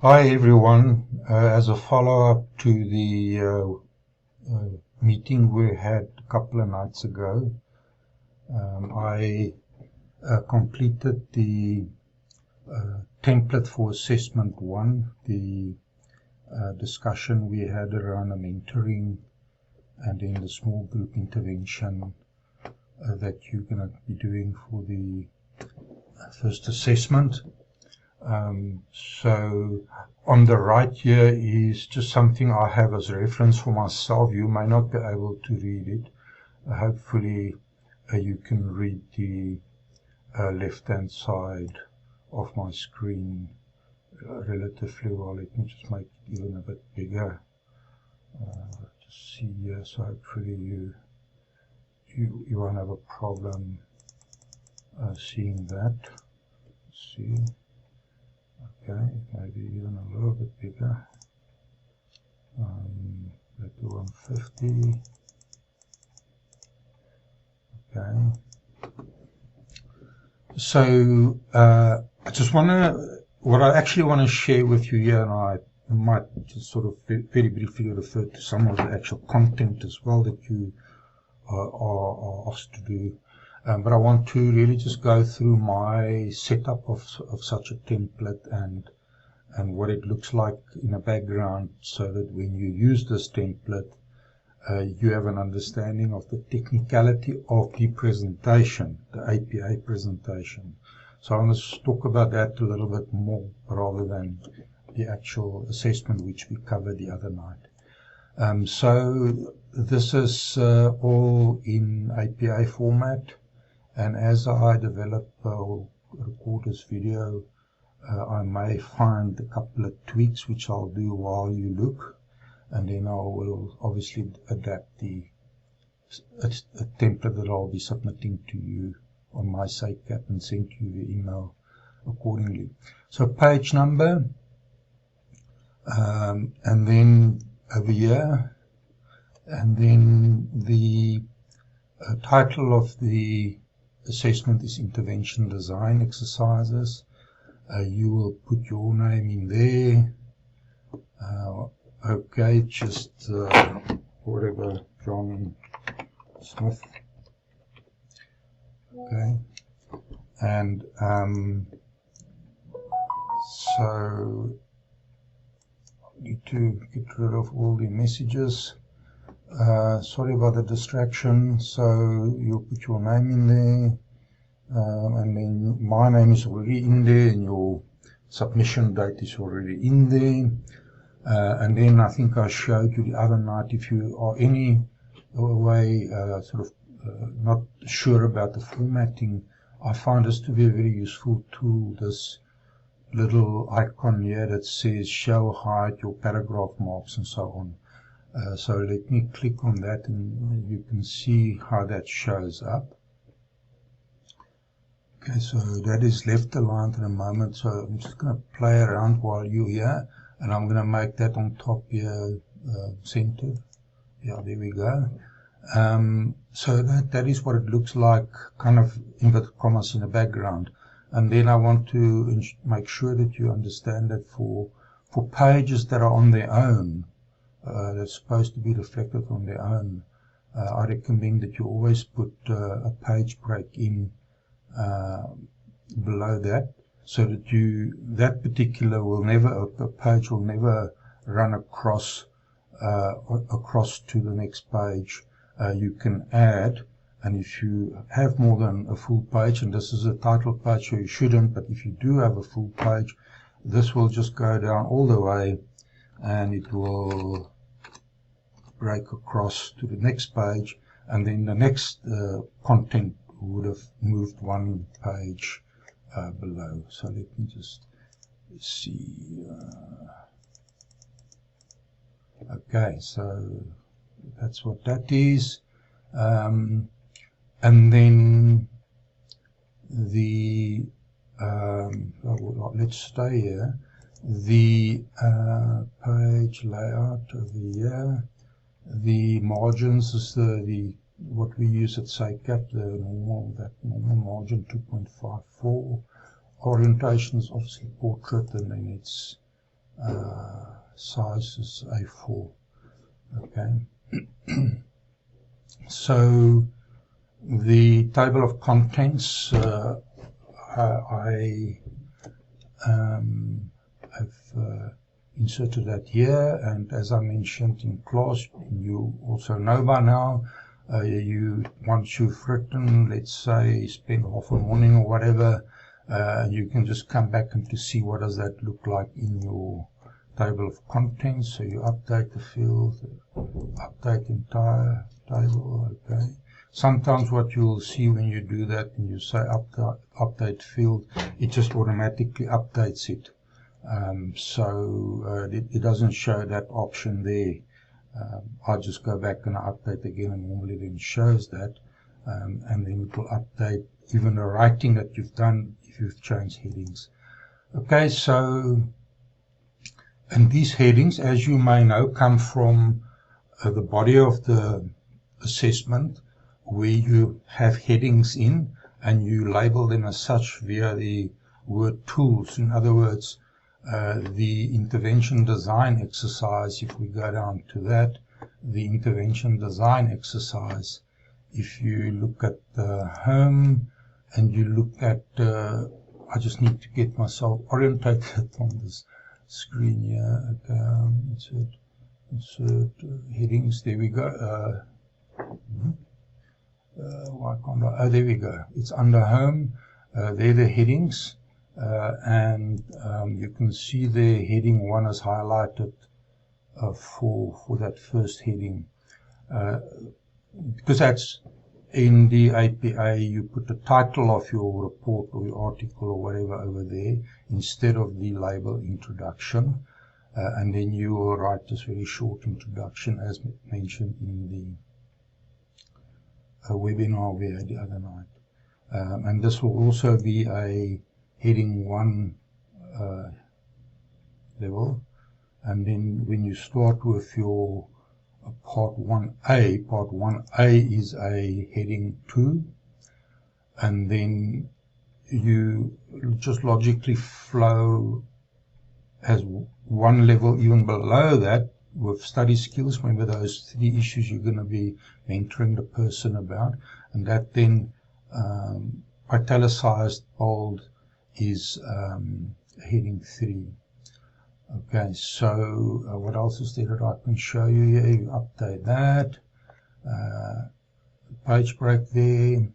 Hi everyone. As a follow-up to the meeting we had a couple of nights ago, I completed the template for assessment 1, the discussion we had around the mentoring and then the small group intervention that you're going to be doing for the first assessment. So on the right here is just something I have as reference for myself. You may not be able to read it. Hopefully you can read the left-hand side of my screen relatively well. Let me just make it even a bit bigger. Just see here, so hopefully you won't have a problem seeing that. Let's see. Okay, maybe even a little bit bigger. Let's do 150. Okay. So I just what I actually want to share with you here, and I might just sort of very briefly refer to some of the actual content as well that you are asked to do. But I want to really just go through my setup of such a template and what it looks like in the background, so that when you use this template, you have an understanding of the technicality of the presentation, the APA presentation. So I want to talk about that a little bit more rather than the actual assessment which we covered the other night. So this is all in APA format, and as I develop or record this video, I may find a couple of tweaks which I'll do while you look, and then I will obviously adapt a template that I'll be submitting to you on my SACAP and send to you the email accordingly. So page number, and then over here, and then the title of the assessment is Intervention Design Exercises. You will put your name in there. Okay, just whatever, John Smith. Okay, and so I need to get rid of all the messages. Sorry about the distraction. So you'll put your name in there. And then my name is already in there, and your submission date is already in there. And then I think I showed you the other night, if you are any way not sure about the formatting, I find this to be a very useful tool, this little icon here that says show, hide your paragraph marks and so on. So let me click on that and you can see how that shows up. Okay, so that is left aligned at the moment, so I'm just going to play around while you're here, and I'm going to make that on top here center. Yeah, there we go. So that is what it looks like, kind of inverted commas in the background. And then I want to make sure that you understand that for pages that are on their own, that's supposed to be reflected on their own, I recommend that you always put a page break in below that, so that that particular page will never run across to the next page. You can add, and if you have more than a full page, and this is a title page, so you shouldn't, but if you do have a full page, this will just go down all the way and it will break across to the next page, and then the next content would have moved one page below. So let me just see. Okay, so that's what that is. And then the let's stay here. The page layout over here. The margins is the what we use at SACAP, the normal margin 2.54. Orientation is obviously portrait, and then it's size is A4. Okay. So the table of contents, I have inserted that here, and as I mentioned in class, you also know by now, once you've written, let's say, spend half a morning or whatever, you can just come back and to see what does that look like in your table of contents. So you update the field, update entire table. Okay. Sometimes what you will see when you do that, and you say update field, it just automatically updates it. So it doesn't show that option there. I just go back and I update again, and normally then shows that, and then it will update even the writing that you've done if you've changed headings. Okay, so, and these headings, as you may know, come from the body of the assessment, where you have headings in and you label them as such via the word tools. In other words, the intervention design exercise, if we go down to that, the intervention design exercise, if you look at the home and you look at, I just need to get myself orientated on this screen here. Okay, insert headings, there we go. Why can't I? Oh, there we go. It's under home. They're the headings. And you can see there heading 1 is highlighted for that first heading. Because that's in the APA, you put the title of your report or your article or whatever over there instead of the label introduction. And then you will write this very short introduction as mentioned in the webinar we had the other night. And this will also be a heading 1 level, and then when you start with your part 1A is a heading 2, and then you just logically flow as one level even below that with study skills. Remember those 3 issues you're going to be mentoring the person about, and that then italicized bold is heading 3. Okay, so what else is there that I can show you here? You update that. Page break there.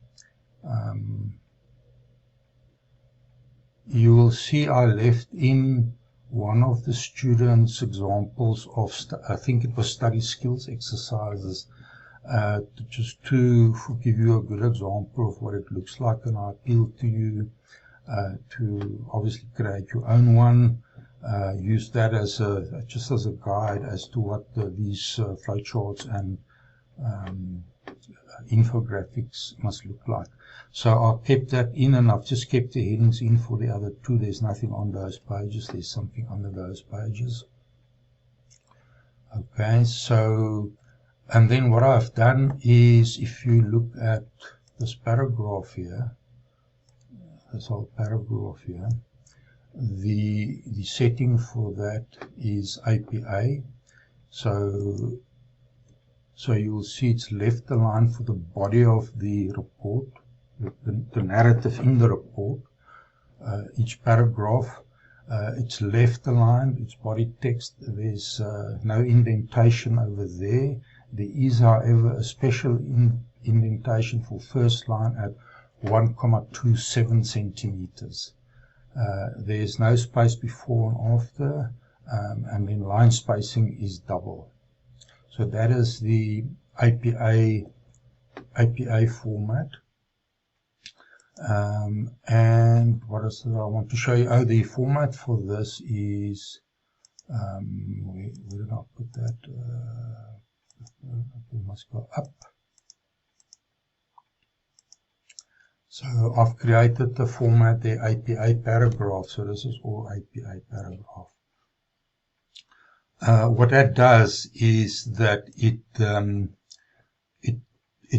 You will see I left in one of the students' examples of, I think it was study skills exercises, just to give you a good example of what it looks like, and I appeal to you to obviously create your own one. Use that as just as a guide as to what these flowcharts and infographics must look like. So I kept that in, and I've just kept the headings in for the other 2. There's nothing on those pages. There's something under those pages. Okay, so, and then what I've done is, if you look at this paragraph here, this whole paragraph here, the setting for that is APA. So you will see it's left aligned for the body of the report, the narrative in the report. Each paragraph, it's left aligned, it's body text. There's no indentation over there. There is, however, a special indentation for first line at 1,27 centimeters. There's no space before and after, and then line spacing is double. So that is the APA format. And what else did I want to show you? Oh, the format for this is, where did I put that? We must go up. So I've created the format, the APA paragraph. So this is all APA paragraph. What that does is that it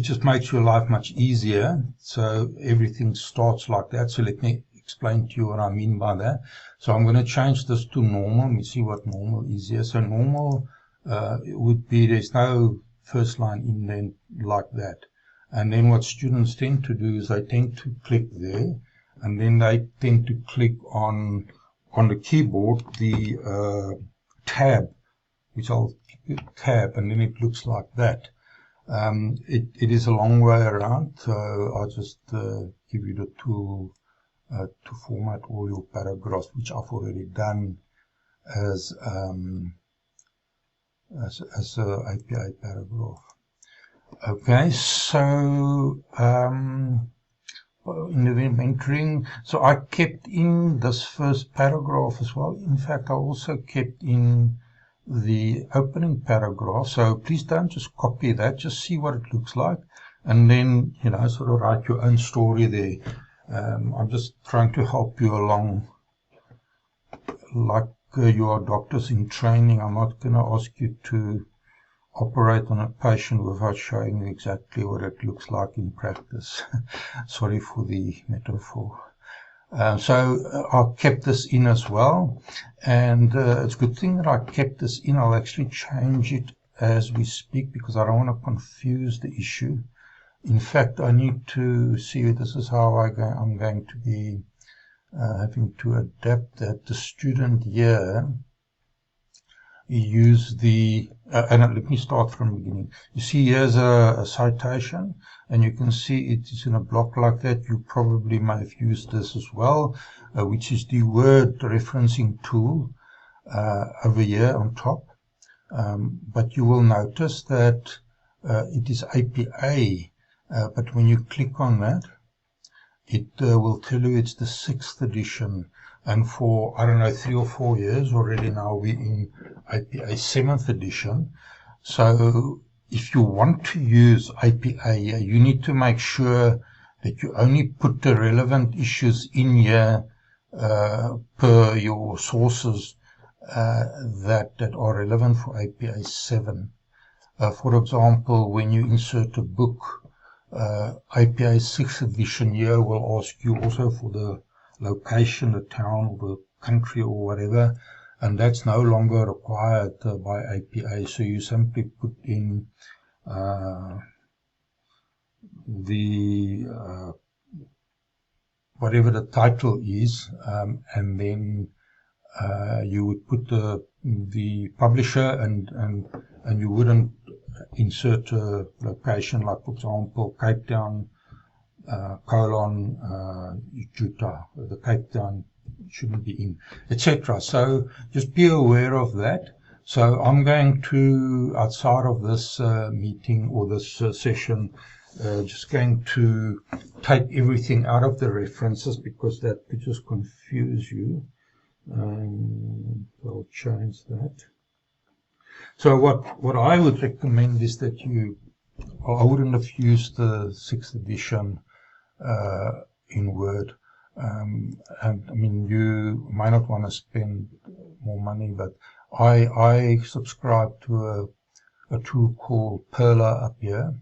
just makes your life much easier. So everything starts like that. So let me explain to you what I mean by that. So I'm going to change this to normal. Let me see what normal is here. So normal would be there's no first line indent like that. And then what students tend to do is they tend to click there, and then they tend to click on the keyboard the tab, which I'll tab, and then it looks like that. It is a long way around, so I'll just give you the tool to format all your paragraphs, which I've already done as an APA paragraph. Okay, so in the mentoring, so I kept in this first paragraph as well. In fact, I also kept in the opening paragraph, so please don't just copy that, just see what it looks like, and then, you know, sort of write your own story there. I'm just trying to help you along, like you are doctors in training. I'm not going to ask you to operate on a patient without showing you exactly what it looks like in practice. Sorry for the metaphor. So I kept this in as well, and it's a good thing that I kept this in. I'll actually change it as we speak because I don't want to confuse the issue. In fact, I need to see, this is how I'm going to be having to adapt that. The student here use the, and let me start from the beginning. You see here's a citation, and you can see it is in a block like that. You probably may have used this as well, which is the word referencing tool over here on top. But you will notice that it is APA, but when you click on that, it will tell you it's the 6th edition. And for, I don't know, 3 or 4 years already now, we're in APA 7th edition. So if you want to use APA, you need to make sure that you only put the relevant issues in here per your sources that are relevant for APA 7. For example, when you insert a book, APA 6th edition here will ask you also for the location, the town, or the country, or whatever, and that's no longer required by APA. So you simply put in the whatever the title is, and then you would put the publisher, and you wouldn't insert a location, like for example Cape Town Utah. The Cape Town shouldn't be in, etc. So just be aware of that. So I'm going to, outside of this meeting or this session, just going to take everything out of the references because that could just confuse you. I'll change that. So what I would recommend is that I wouldn't have used the 6th edition in Word. And I mean, you might not want to spend more money, but I subscribe to a tool called Perla up here,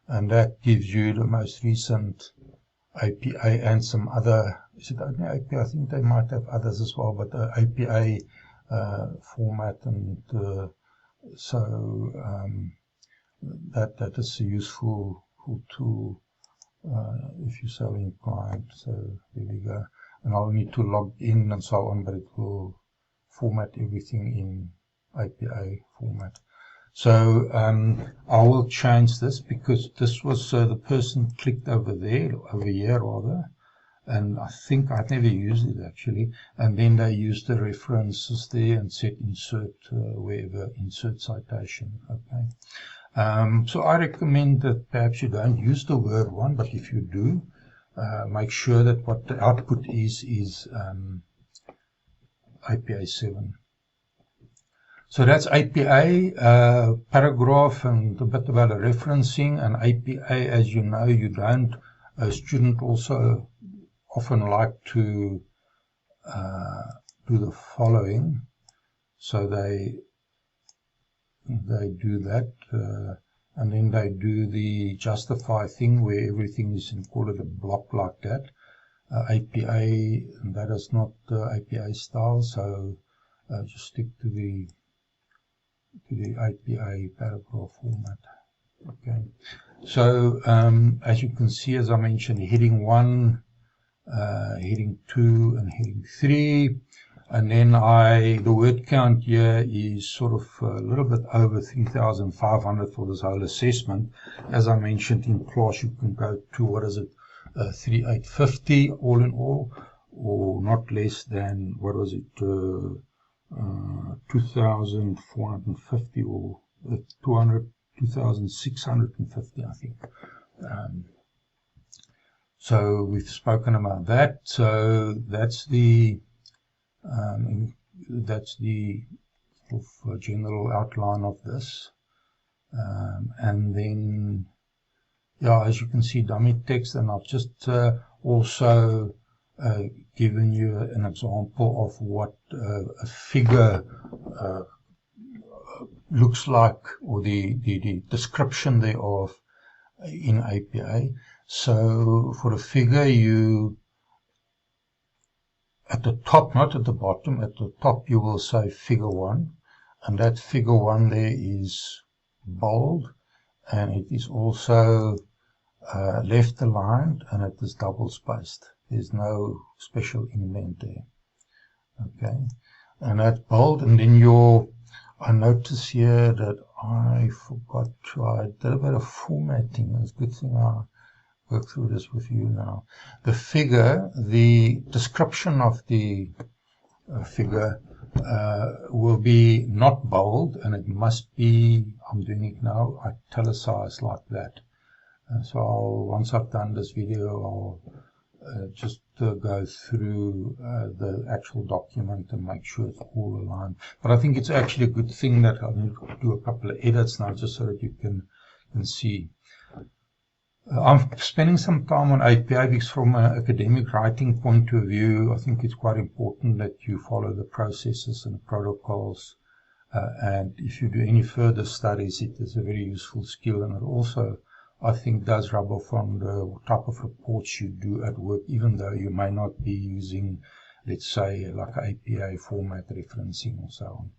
and that gives you the most recent APA and some other, is it only APA? I think they might have others as well, but the APA format, and so that is a useful tool if you're so inclined. So there we go. And I'll need to log in and so on, but it will format everything in APA format. So I will change this because this was the person clicked over there, over here rather, and I think I'd never used it actually. And then they used the references there and said insert wherever, insert citation. Okay. So I recommend that perhaps you don't use the Word one, but if you do, make sure that what the output is APA 7. So that's APA, paragraph, and a bit about the referencing. And APA, as you know, you don't, a student also often like to do the following. So they do that, and then they do the justify thing where everything is in, call it a block like that. APA, and that is not APA style, so just stick to the APA paragraph format. Okay, so as you can see, as I mentioned, heading 1, heading 2, and heading 3, and then the word count here is sort of a little bit over 3,500 for this whole assessment. As I mentioned in class, you can go to, what is it, 3,850 all in all, or not less than, what was it, 2,450 or 2,650, I think. So we've spoken about that. So that's the sort of general outline of this. And then, yeah, as you can see, dummy text, and I've just also given you an example of what a figure looks like, or the description thereof in APA. So for a figure, you at the top, not at the bottom, at the top you will say figure 1, and that figure 1 there is bold, and it is also left aligned, and it is double spaced. There's no special indent there. Okay, and that's bold. And then I notice here that I forgot I did a bit of formatting. It's a good thing I work through this with you now. The figure, the description of the figure will be not bold, and it must be, I'm doing it now, italicized like that. So once I've done this video, I'll just go through the actual document and make sure it's all aligned. But I think it's actually a good thing that I need to do a couple of edits now, just so that you can see. I'm spending some time on APA because from an academic writing point of view, I think it's quite important that you follow the processes and protocols. And if you do any further studies, it is a very useful skill, and it also, I think, does rub off on the type of reports you do at work, even though you may not be using, let's say, like APA format referencing or so on.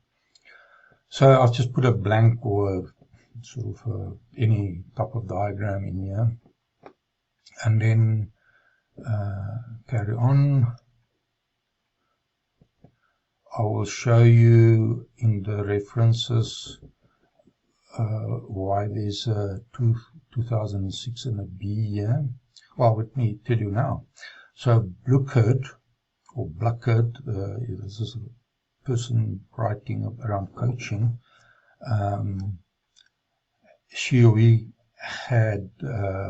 So I've just put a blank or sort of any type of diagram in here, and then carry on. I will show you in the references why there's a 2006 and a B here. Well, let me tell you now. So Bluckert, or Bluckert, this is a person writing around coaching. She or he had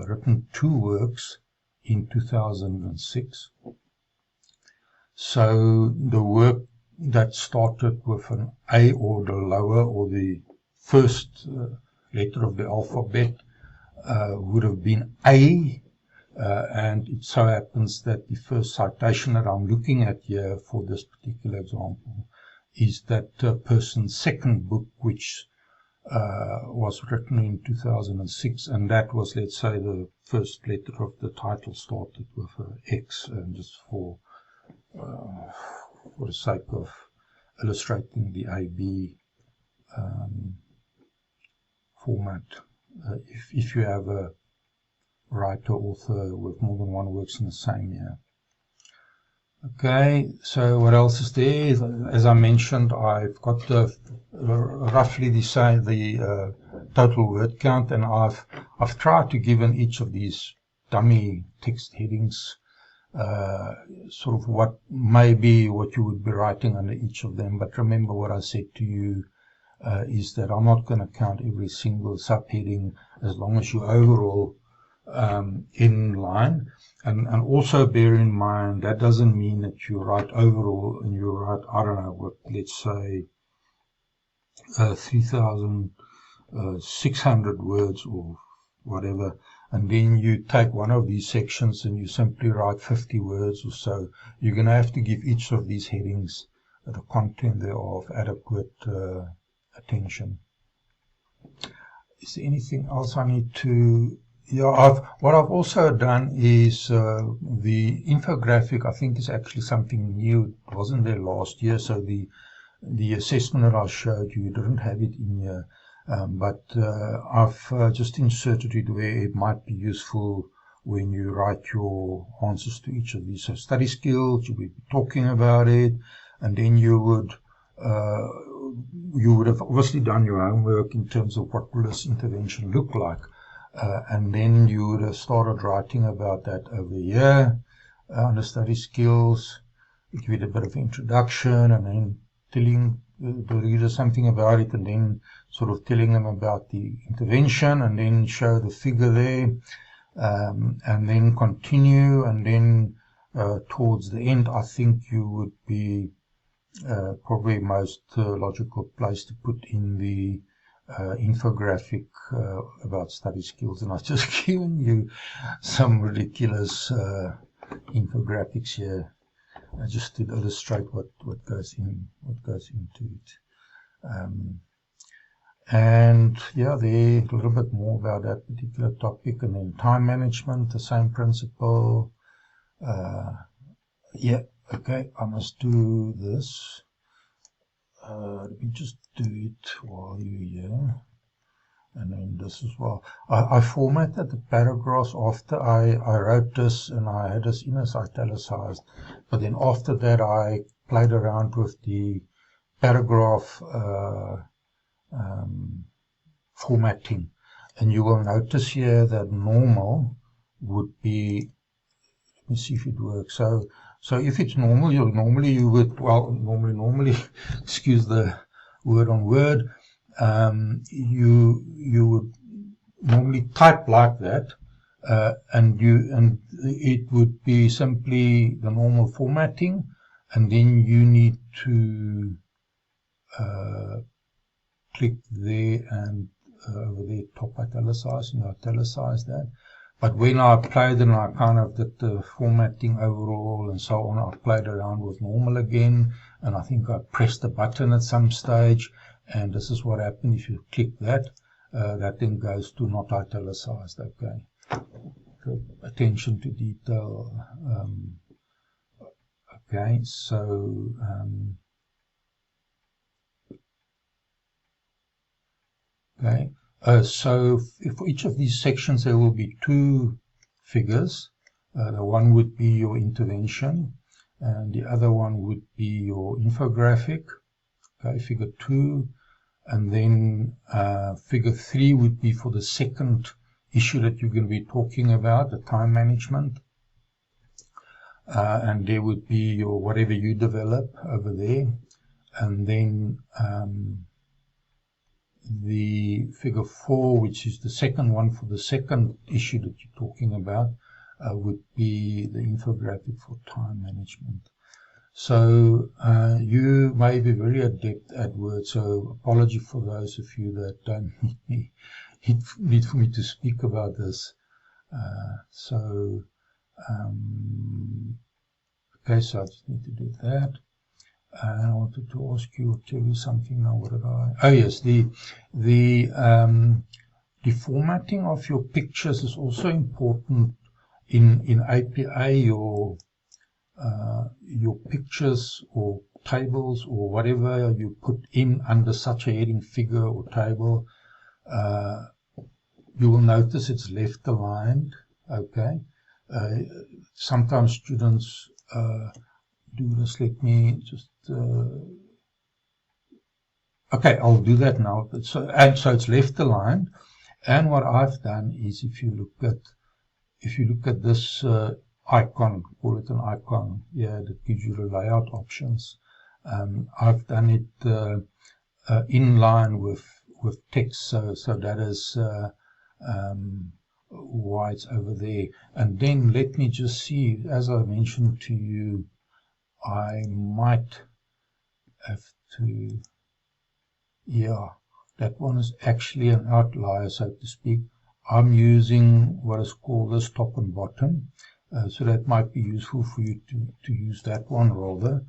written 2 works in 2006. So the work that started with an A or the lower or the first letter of the alphabet would have been A, and it so happens that the first citation that I'm looking at here for this particular example is that person's second book, which was written in 2006, and that was, let's say, the first letter of the title started with an X, and just for the sake of illustrating the AB format. If you have a writer-author with more than one works in the same year. Okay, so what else is there? As I mentioned, I've got roughly the same, the total word count, and I've tried to give in each of these dummy text headings sort of what may be what you would be writing under each of them. But remember what I said to you is that I'm not going to count every single subheading as long as you overall in line. And also bear in mind that doesn't mean that you write overall and you write, I don't know what, let's say 3,600 words or whatever, and then you take one of these sections and you simply write 50 words or so. You're going to have to give each of these headings the content thereof adequate attention. Is there anything else I need to Yeah, what I've also done is the infographic, I think, is actually something new. It wasn't there last year, so the assessment that I showed you didn't have it in here. But I've just inserted it where it might be useful when you write your answers to each of these. So study skills, you would be talking about it, and then you would have obviously done your homework in terms of what will this intervention look like. And then you would have started writing about that over here on the study skills, give it a bit of introduction, and then telling the reader something about it, and then sort of telling them about the intervention, and then show the figure there, and then continue, and then towards the end, I think you would be probably most logical place to put in the infographic about study skills. And I've just given you some ridiculous infographics here, just to illustrate what goes into it. And yeah, there a little bit more about that particular topic. And then time management, the same principle. Yeah, okay, I must do this. Let me just do it while you're here. And then this as well. I formatted the paragraphs after I wrote this, and I had this in as italicized. But then after that, I played around with the paragraph formatting. And you will notice here that normal would be, let me see if it works. So if it's normal, normally, excuse the word on word, you would normally type like that, and it would be simply the normal formatting, and then you need to click there and over there, top italicize, and italicize that. But when I played and I kind of did the formatting overall and so on, I played around with normal again, and I think I pressed the button at some stage, and this is what happened if you click that. That then goes to not italicized, okay. So attention to detail. Okay, so okay. So for each of these sections, there will be two figures. The one would be your intervention, and the other one would be your infographic, okay, figure 2. And then figure 3 would be for the second issue that you're going to be talking about, the time management. And there would be your whatever you develop over there. And then the figure 4, which is the second one for the second issue that you're talking about, would be the infographic for time management. So you may be very adept at Word, so apology for those of you that don't need for me to speak about this. Okay, so I just need to do that. And I wanted to ask you or tell you something now. What did I? Oh yes, the formatting of your pictures is also important in APA. Your pictures or tables or whatever you put in under such a heading, figure or table, you will notice it's left aligned. Okay. Sometimes students do this. Let me just okay, I'll do that now. So it's left aligned, and what I've done is, if you look at this icon, call it an icon, yeah, that gives you the layout options. I've done it in line with text, so that is why it's over there. And then let me just see, as I mentioned to you, I might have to, yeah, that one is actually an outlier, so to speak. I'm using what is called this top and bottom, so that might be useful for you to use that one rather.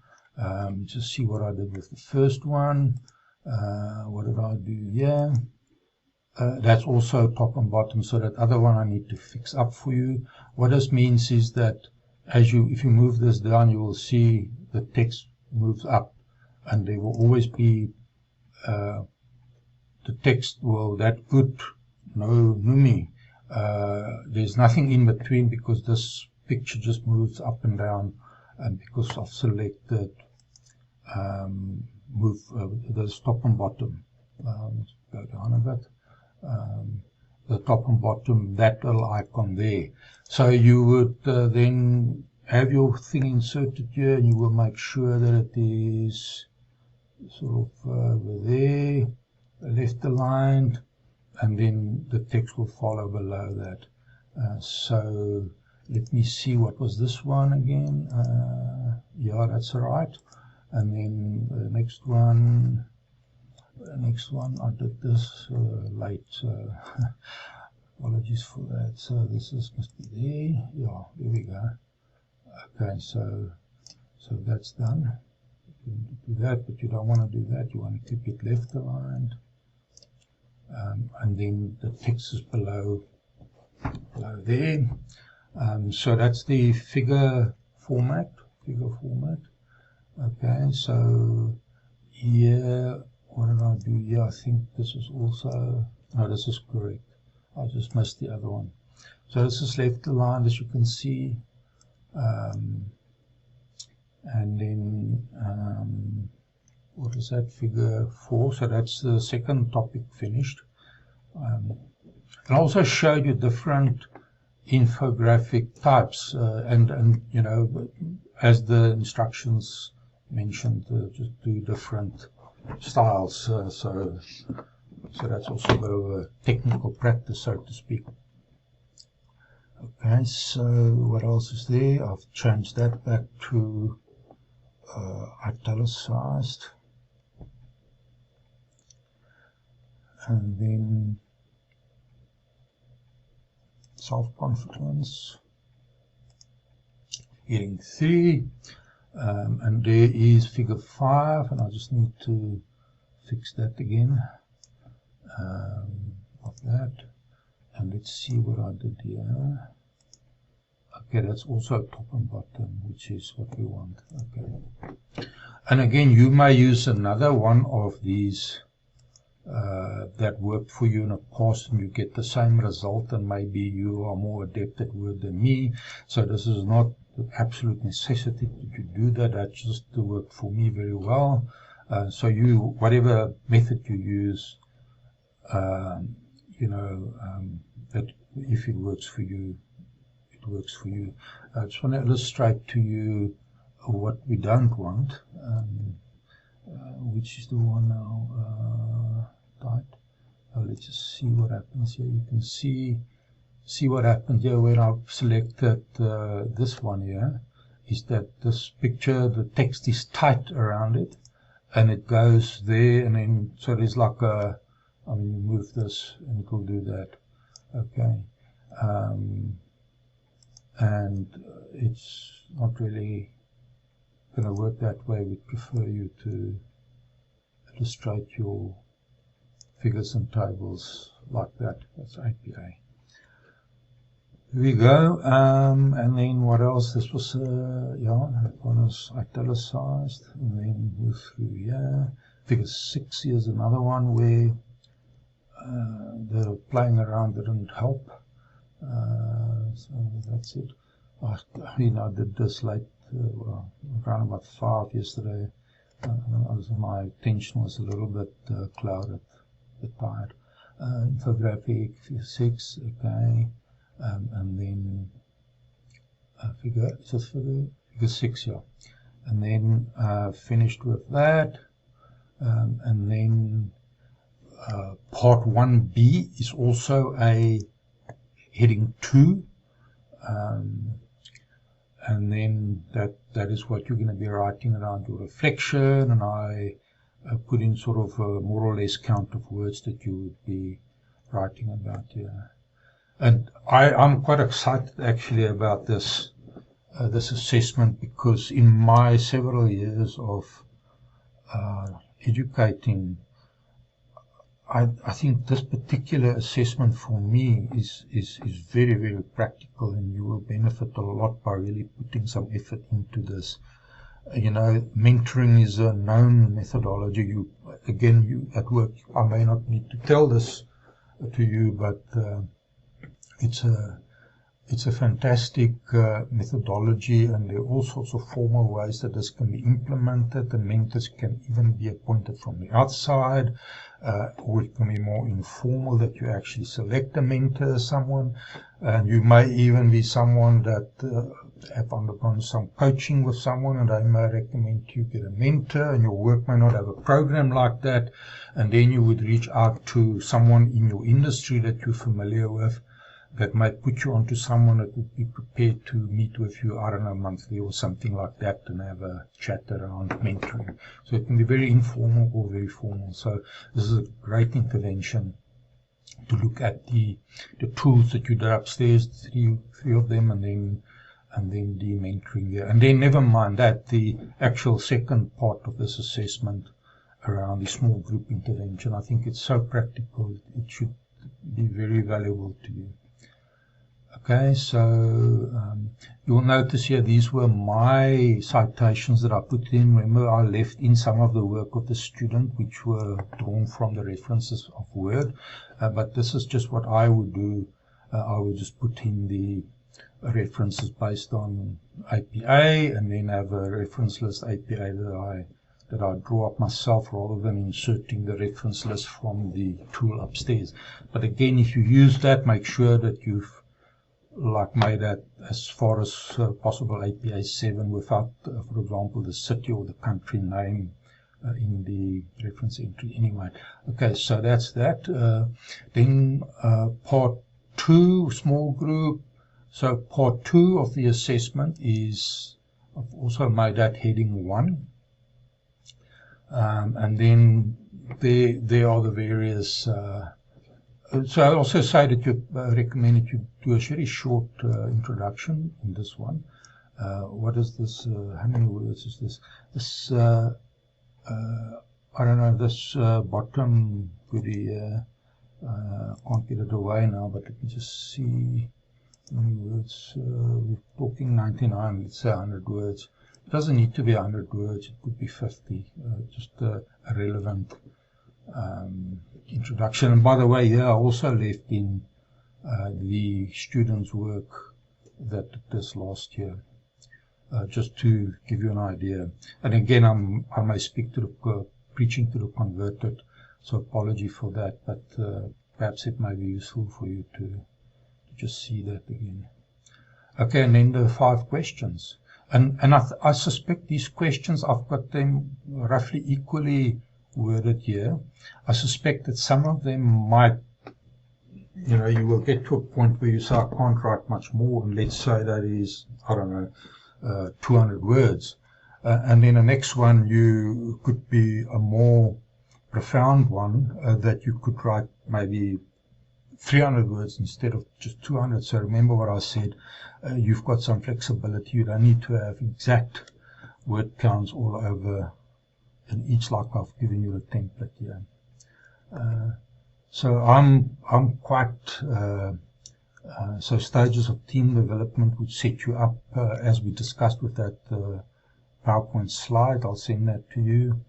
Just see what I did with the first one. What did I do here? that's also top and bottom, so that other one I need to fix up for you. What this means is that if you move this down, you will see the text moves up, and there will always be the text will that ut no numi. There's nothing in between, because this picture just moves up and down, and because I've selected move the top and bottom. Let's go down a bit. The top and bottom, that little icon there. So you would then have your thing inserted here, and you will make sure that it is sort of over there, left aligned, and then the text will follow below that. So let me see, what was this one again? Yeah, that's right. And then the next one, I did this late, apologies for that. So this must be there. Yeah, there we go. Okay, so that's done. You can do that, but you don't want to do that. You want to keep it left aligned. And then the text is below there. So that's the figure format. Okay, so here, what did I do here? I think this is also, no, this is correct. I just missed the other one. So this is left aligned, as you can see. And then, what is that, figure 4? So that's the second topic finished. And I also showed you different infographic types, and you know, as the instructions mentioned, just do different styles. So that's also a bit of a technical practice, so to speak. Okay, so what else is there? I've changed that back to italicized, and then self-confidence, heading 3, and there is figure 5, and I just need to fix that again, like that. And let's see what I did here. Okay, that's also top and bottom, which is what we want. Okay. And again, you may use another one of these that worked for you in the past, and you get the same result, and maybe you are more adept at Word than me. So this is not the absolute necessity that you do that. That just worked for me very well. So whatever method you use, you know, that if it works for you, it works for you. I just want to illustrate to you what we don't want, which is the one now. Let's just see what happens here. You can see what happened here when I've selected this one here, is that this picture, the text is tight around it, and it goes there, and then so there's like a, I mean, you move this and it will do that. Okay, and it's not really going to work that way. We prefer you to illustrate your figures and tables like that. That's APA. Here we go. And then what else? This was yeah, that one was italicized, and then move through here. Figure 6, here's another one where the playing around didn't help. So that's it. I mean, I did this late, well, around about 5 yesterday. My attention was a little bit clouded, a bit tired. Infographic, figure 6, okay. And then figure 6, yeah. And then finished with that. And then part 1B is also a heading 2. And then that is what you're going to be writing around your reflection, and I put in sort of a more or less count of words that you would be writing about here. And I'm quite excited actually about this assessment, because in my several years of educating, I think this particular assessment for me is very, very practical, and you will benefit a lot by really putting some effort into this. You know, mentoring is a known methodology. You at work, I may not need to tell this to you, but it's a fantastic methodology, and there are all sorts of formal ways that this can be implemented, and mentors can even be appointed from the outside, or it can be more informal, that you actually select a mentor as someone, and you may even be someone that have undergone some coaching with someone, and they may recommend you get a mentor, and your work may not have a program like that, and then you would reach out to someone in your industry that you're familiar with, that might put you onto someone that would be prepared to meet with you, I don't know, monthly or something like that, and have a chat around mentoring. So it can be very informal or very formal. So this is a great intervention to look at the tools that you did upstairs, three of them, and then the mentoring there. And then never mind that, the actual second part of this assessment around the small group intervention, I think it's so practical, it should be very valuable to you. Okay, so you'll notice here these were my citations that I put in. Remember, I left in some of the work of the student, which were drawn from the references of Word, but this is just what I would do. I would just put in the references based on APA, and then have a reference list APA that I draw up myself, rather than inserting the reference list from the tool upstairs. But again, if you use that, make sure that you've made that as far as possible APA 7 without, for example, the city or the country name in the reference entry anyway. Okay, so that's that. Then part 2, small group. So part 2 of the assessment is, I've also made that heading 1. And then there are the various so I also say that you recommend that you do a very short introduction in this one. What is this? How many words is this? This I don't know. This bottom goodie. Can't get it away now, but let me just see how many words. We're talking 99. Let's say 100 words. It doesn't need to be 100 words. It could be 50. Just a relevant introduction. And by the way, here I also left in the students' work that did this last year, just to give you an idea. And again, I may speak to the preaching to the converted, so apology for that, but perhaps it may be useful for you to just see that again. Okay, and then the 5 questions. And I suspect these questions, I've got them roughly equally worded here. I suspect that some of them might, you will get to a point where you say, I can't write much more, and let's say that is, I don't know, 200 words. And then the next one you could be a more profound one, that you could write maybe 300 words instead of just 200. So remember what I said, you've got some flexibility. You don't need to have exact word counts all over in each, like I've given you a template here. So I'm quite, so stages of team development would set you up, as we discussed with that PowerPoint slide. I'll send that to you,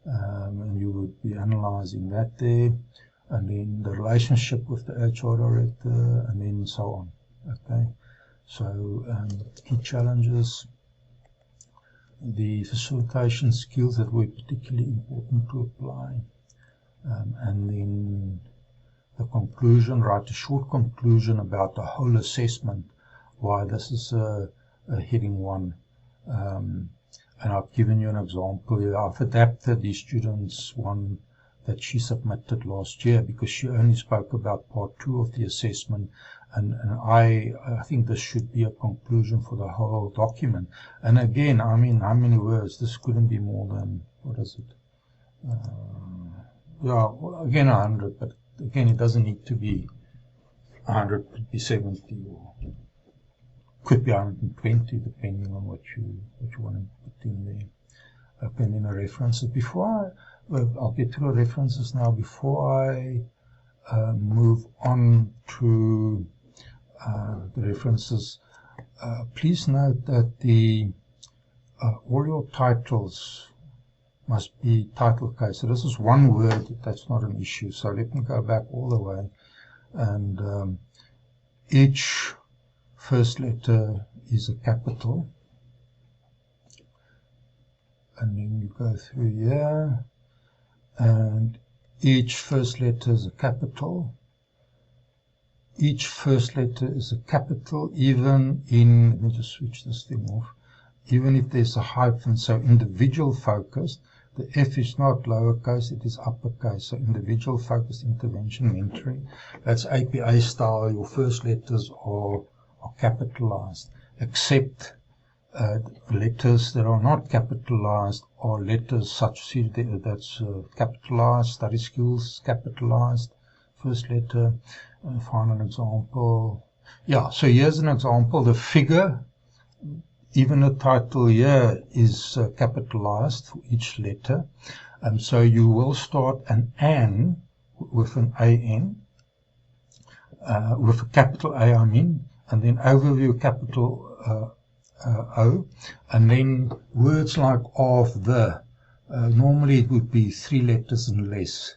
and you would be analyzing that there, and then the relationship with the HR director, and then so on. Okay, so key challenges, the facilitation skills that were particularly important to apply, and then the conclusion, write a short conclusion about the whole assessment, why this is a heading 1. And I've given you an example here. I've adapted the students' one that she submitted last year, because she only spoke about part 2 of the assessment, and I think this should be a conclusion for the whole document. And again, I mean, how many words? This couldn't be more than, what is it? Yeah, well, again 100, but again, it doesn't need to be 100, could be 70, or could be 120, depending on what you want to put in there. Okay, and then a reference. Before I'll get to the references now. Before I move on to the references, please note that the all your titles must be title case. So this is one word, that's not an issue. So let me go back all the way, and each first letter is a capital, and then you go through here, and each first letter is a capital. Each first letter is a capital, even in, let me just switch this thing off, even if there's a hyphen. So individual focused, the F is not lowercase, it is uppercase. So individual focused intervention mentoring, that's APA style. Your first letters are capitalized, except letters that are not capitalized are letters such as that's capitalized. Study skills capitalized, first letter. Find an example. Yeah, so here's an example. The figure, even the title here is capitalized for each letter. So you will start an with an AN, with a capital A, I mean, and then overview capital O, and then words like of, the. Normally it would be 3 letters and less.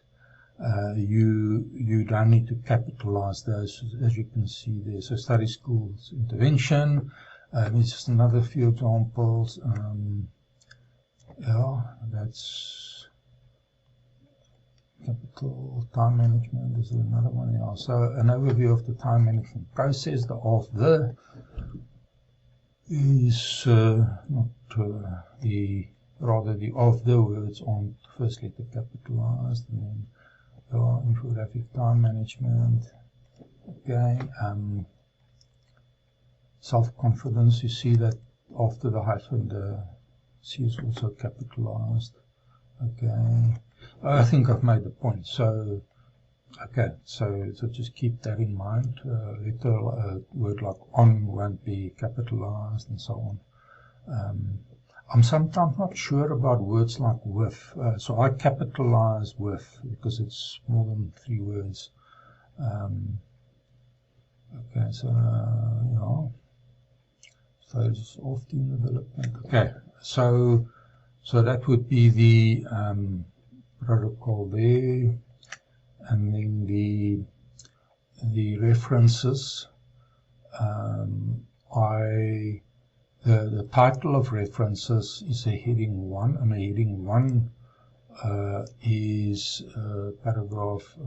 You don't need to capitalize those, as you can see there. So study schools intervention. There's just another few examples. Yeah, that's capital. Time management, there's another one here. So an overview of the time management process. The of, the is not the, rather the of, the words on first letter capitalized, and then infographic time management. Again, self-confidence, you see that after the hyphen, the C is also capitalized. Okay, I think I've made the point. So, okay, so just keep that in mind. Word like on won't be capitalized, and so on. I'm sometimes not sure about words like with, so I capitalize with because it's more than 3 words. Okay, so yeah, so it's off team development. Okay, so that would be the protocol there, and then the references. The title of references is a heading 1, and a heading 1 is paragraph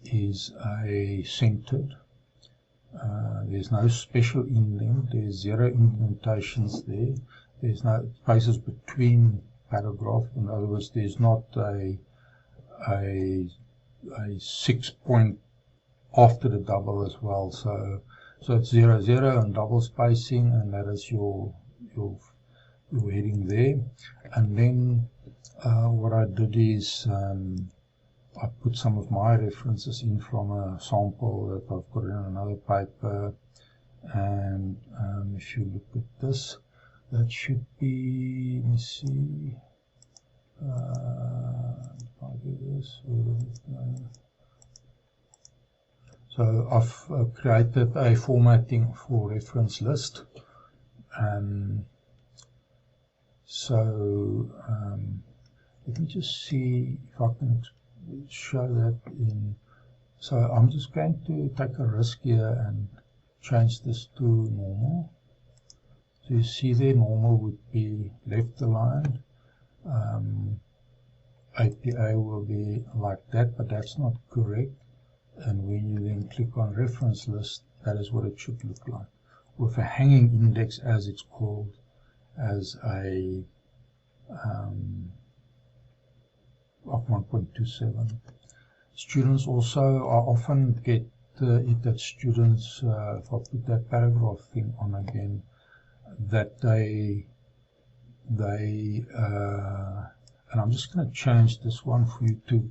is a centered. There's no special indent. There's 0 indentations there. There's no spaces between paragraph. In other words, there's not a 6 point after the double as well. So it's 0, 0 and double spacing, and that is your heading there. And then what I did is I put some of my references in from a sample that I've got in another paper. And if you look at this, that should be, let me see, if I do this. So I've created a formatting for reference list. So let me just see if I can show that in. So I'm just going to take a risk here and change this to normal. So you see there, normal would be left aligned. APA will be like that, but that's not correct. And when you then click on reference list, that is what it should look like, with a hanging index, as it's called, as a of 1.27. Students also are often get it that students, if I put that paragraph thing on again, that they and I'm just going to change this one for you to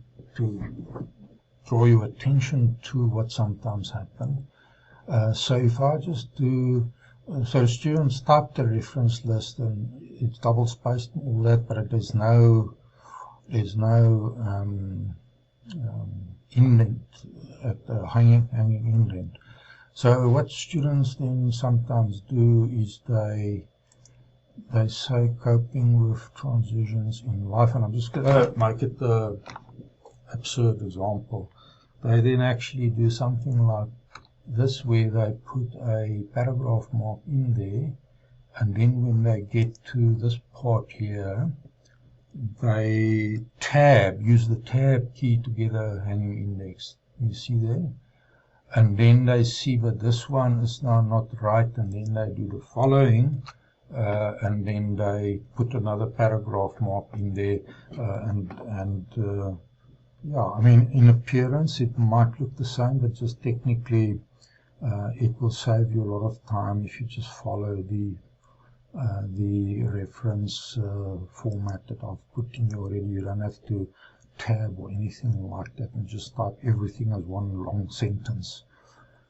draw your attention to what sometimes happens. So if I just do, so students type the reference list and it's double spaced and all that, but there's no there's no indent at the hanging indent. So what students then sometimes do is they say coping with transitions in life, and I'm just going to make it the absurd example. They then actually do something like this, where they put a paragraph mark in there, and then when they get to this part here, they use the tab key to get a hanging index. You see there? And then they see that this one is now not right, and then they do the following, and then they put another paragraph mark in there, yeah, I mean, in appearance it might look the same, but just technically it will save you a lot of time if you just follow the reference format that I've put in here already. You don't have to tab or anything like that, and just type everything as one long sentence.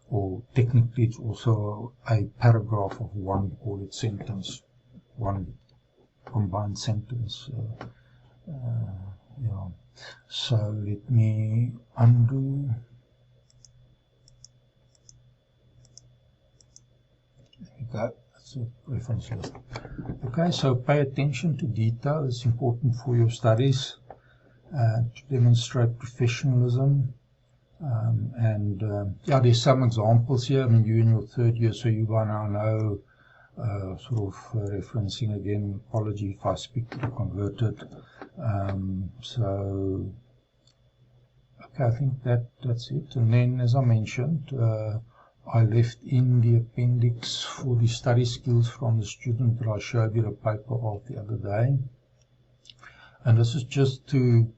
Or technically it's also a paragraph of one, call it sentence, one combined sentence. Yeah. So let me undo. There we go. That's a reference list. Okay, so pay attention to detail. It's important for your studies to demonstrate professionalism. Yeah, there's some examples here. I mean, you're in your third year, so you by now know sort of referencing again. Apology if I speak to the converted. So, okay, I think that's it. And then, as I mentioned, I left in the appendix for the study skills from the student that I showed you the paper of the other day. And this is just to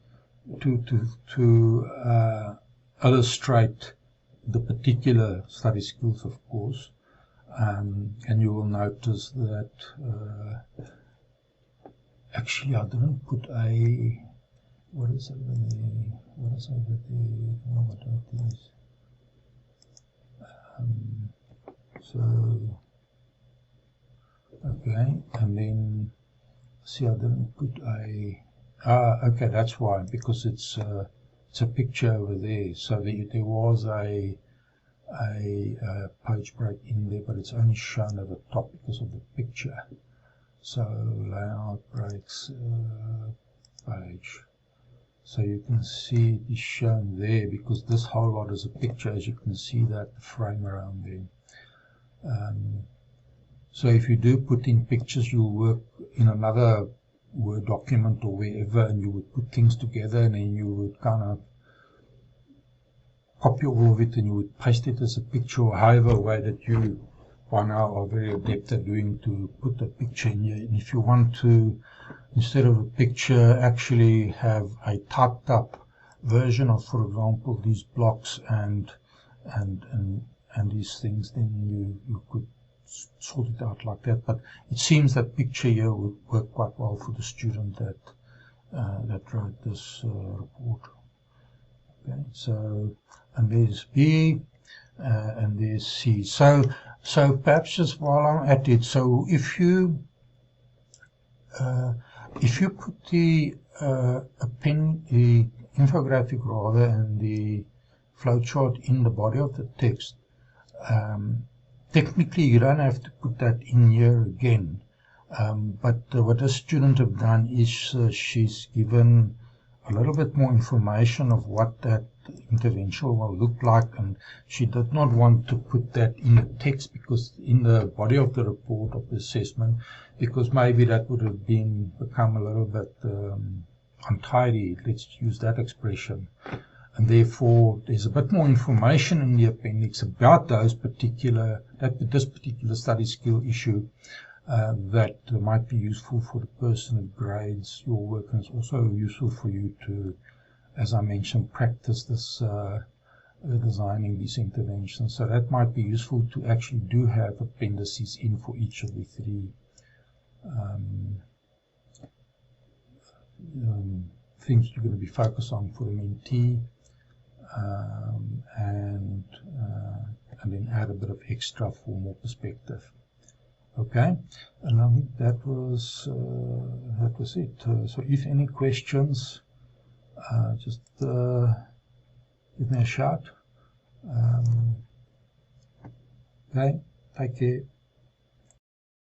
illustrate the particular study skills, of course, and you will notice that actually I didn't put a, what is over there, what is over there, no, what that is. So, okay, and then, see, I didn't put a, okay, that's why, because it's a picture over there. So there was a page break in there, but it's only shown at the top because of the picture. So layout breaks page. So you can see it is shown there because this whole lot is a picture, as you can see that the frame around there. So if you do put in pictures, you'll work in another Word document or wherever, and you would put things together, and then you would kind of copy all of it and you would paste it as a picture, or however way that you by now are very adept at doing, to put a picture in here. And if you want to, instead of a picture, actually have a typed up version of, for example, these blocks and these things, then you could sort it out like that. But it seems that picture here would work quite well for the student that wrote this report. Okay, so, and there's B, and there's C. So perhaps just while I'm at it, so if you put the infographic rather, and the flowchart in the body of the text, technically you don't have to put that in here again. But what the student have done is she's given a little bit more information of what that intervention will look like, and she did not want to put that in the text, because in the body of the report of the assessment, because maybe that would have become a little bit untidy, let's use that expression. And therefore there's a bit more information in the appendix about this particular study skill issue that might be useful for the person that grades your work, and it's also useful for you to, as I mentioned, practice this designing these interventions. So that might be useful to actually do have appendices in for each of the three things you're going to be focused on for the mentee, and then add a bit of extra for more perspective. Okay, and I think that was it. So if any questions, just give me a shout. Okay, take care.